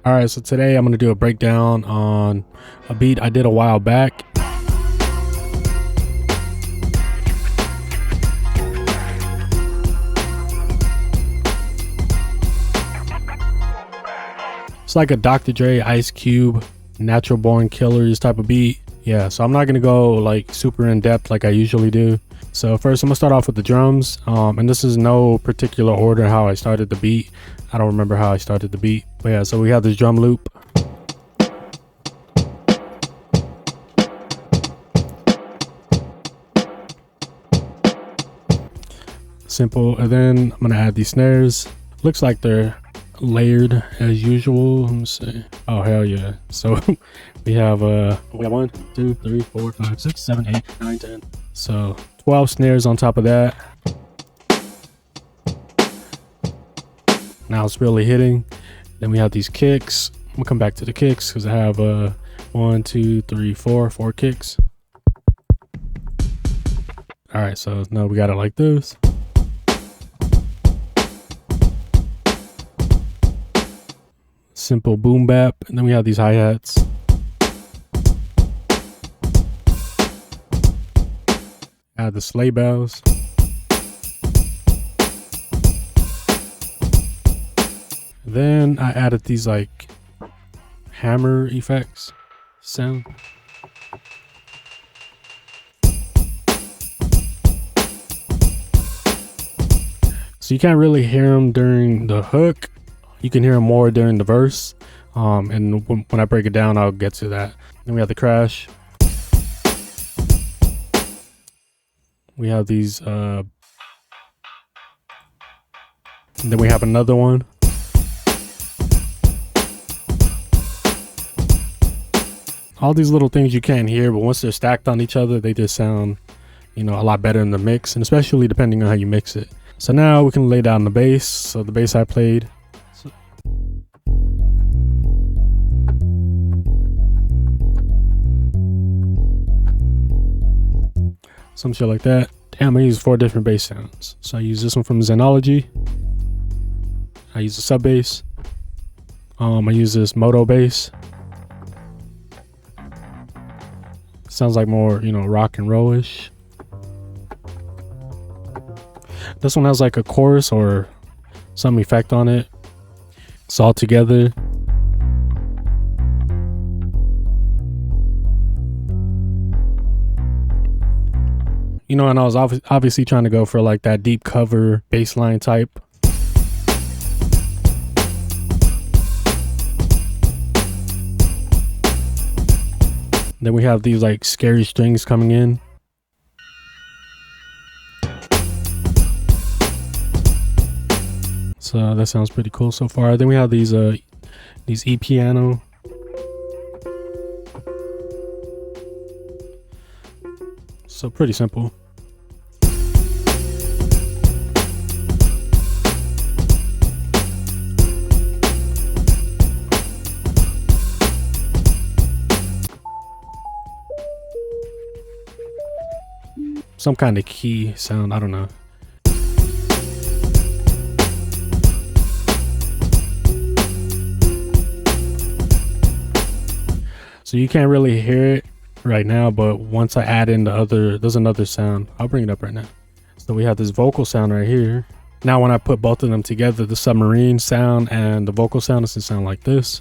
All right, so today I'm gonna do a breakdown on a beat I did a while back. It's like a Dr. Dre, Ice Cube, Natural Born Killaz type of beat. Yeah, so I'm not gonna go like super in depth like I usually do. So first I'm gonna start off with the drums, and this is no particular order how I started the beat. I don't remember how I started the beat, but yeah, so we have this drum loop. Simple, and then I'm gonna add these snares. Looks like they're layered as usual. Let me see. Oh hell yeah! So we have 1, 2, 3, 4, 5, 6, 7, 8, 9, 10. So 12 snares on top of that. Now it's really hitting. Then we have these kicks. I'm gonna come back to the kicks because I have 1, 2, 3, 4 kicks. All right, so now we got it like this. Simple boom bap, and then we have these hi-hats. Add the sleigh bells. Then I added these like hammer effects sound. So you can't really hear them during the hook. You can hear them more during the verse. And when I break it down, I'll get to that. Then we have the crash. We have these, and then we have another one. All these little things you can't hear, but once they're stacked on each other, they just sound, you know, a lot better in the mix, and especially depending on how you mix it. So now we can lay down the bass. So the bass I played. Some shit like that. Damn, I use 4 different bass sounds. So I use this one from Xenology. I use the sub bass. I use this Moto bass. Sounds like more, you know, rock and roll-ish. This one has like a chorus or some effect on it. It's all together. You know, and I was obviously trying to go for like that deep cover bass line type. Then we have these like scary strings coming in. So that sounds pretty cool so far. Then we have these E piano. So pretty simple. Some kind of key sound, I don't know. So you can't really hear it right now, but once I add in the other, there's another sound. I'll bring it up right now. So we have this vocal sound right here. Now when I put both of them together, the submarine sound and the vocal sound is to sound like this.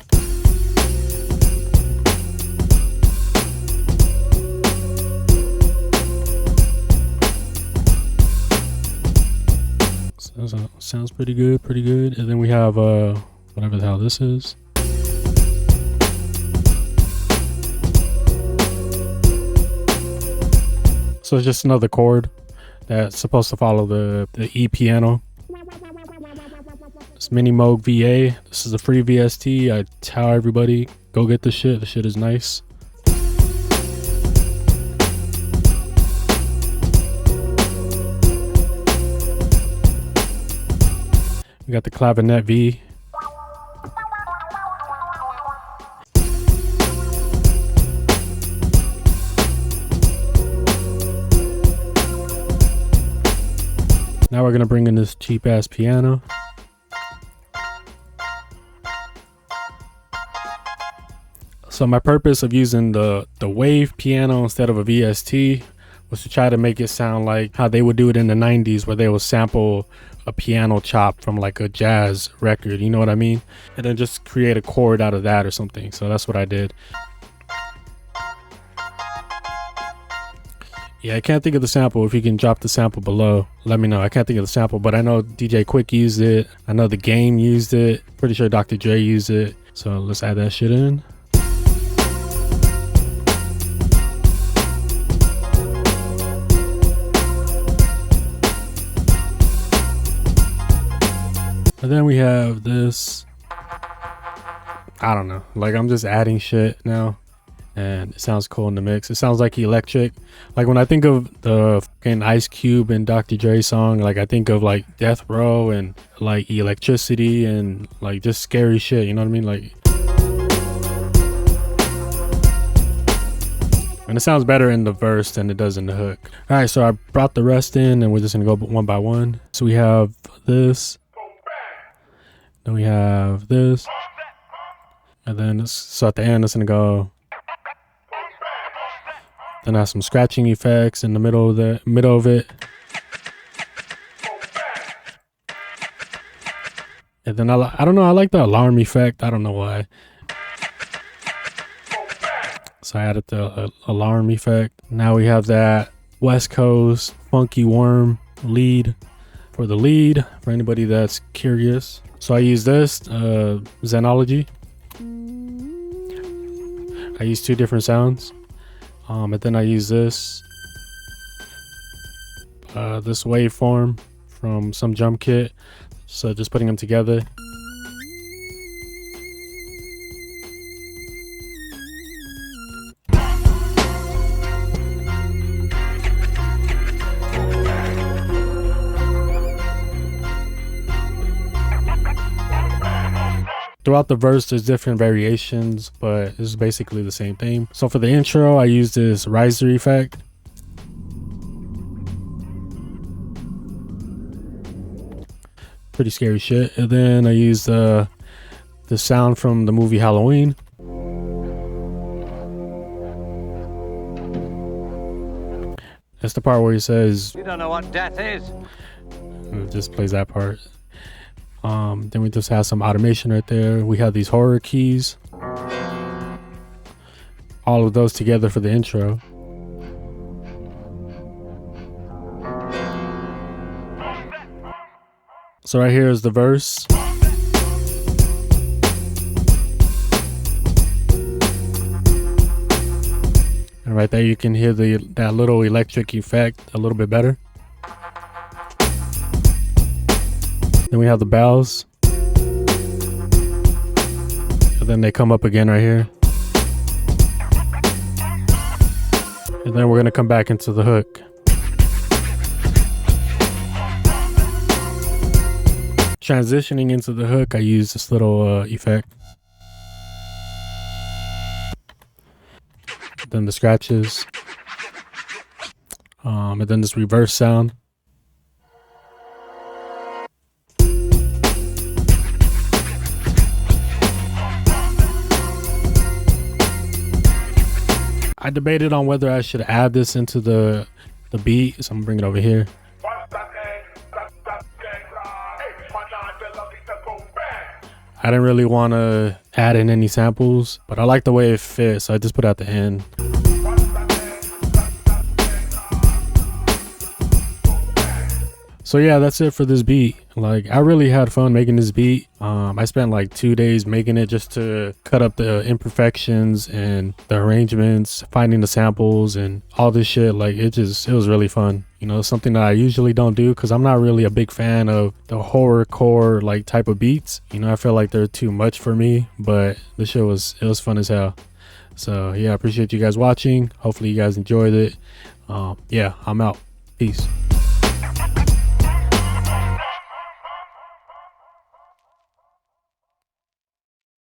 So sounds pretty good, pretty good. And then we have whatever the hell this is. So it's just another chord that's supposed to follow the E piano. It's Mini Moog VA. This is a free VST. I tell everybody, go get this shit. The shit is nice. We got the clavinet V. Now we're gonna bring in this cheap ass piano. So my purpose of using the wave piano instead of a VST was to try to make it sound like how they would do it in the 90s, where they would sample a piano chop from like a jazz record, you know what I mean? And then just create a chord out of that or something. So that's what I did. Yeah, I can't think of the sample. If you can drop the sample below, let me know. I can't think of the sample, but I know DJ Quick used it. I know The Game used it. Pretty sure Dr. Dre used it. So let's add that shit in. And then we have this. I don't know. Like, I'm just adding shit now. And it sounds cool in the mix. It sounds like electric. Like when I think of the fucking Ice Cube and Dr. Dre song, like I think of like Death Row and like electricity and like just scary shit, you know what I mean? Like, and it sounds better in the verse than it does in the hook. All right, so I brought the rest in and we're just gonna go one by one. So we have this, then we have this, and then so at the end it's gonna go. Then I have some scratching effects in the middle of it. And then I don't know, I like the alarm effect. I don't know why. So I added the alarm effect. Now we have that West Coast funky worm lead for the lead, for anybody that's curious. So I use this Zenology. I use 2 different sounds. And then I use this waveform from some drum kit. So just putting them together. Throughout the verse, there's different variations, but this is basically the same thing. So for the intro, I use this riser effect. Pretty scary shit. And then I use the sound from the movie Halloween. That's the part where he says, "You don't know what death is." It just plays that part. Then we just have some automation right there. We have these horror keys. All of those together for the intro. So right here is the verse. And right there you can hear that little electric effect a little bit better. Then we have the bells. And then they come up again right here. And then we're gonna come back into the hook. Transitioning into the hook, I use this little effect. Then the scratches. And then this reverse sound. I debated on whether I should add this into the beat, so I'm gonna bring it over here. I didn't really want to add in any samples, but I like the way it fits, so I just put it at the end. So yeah, that's it for this beat. Like, I really had fun making this beat. I spent like 2 days making it just to cut up the imperfections and the arrangements, finding the samples and all this shit. Like, it was really fun. You know, something that I usually don't do because I'm not really a big fan of the horrorcore like type of beats. You know, I feel like they're too much for me, but the show was fun as hell. So yeah, I appreciate you guys watching. Hopefully you guys enjoyed it. Yeah, I'm out. Peace.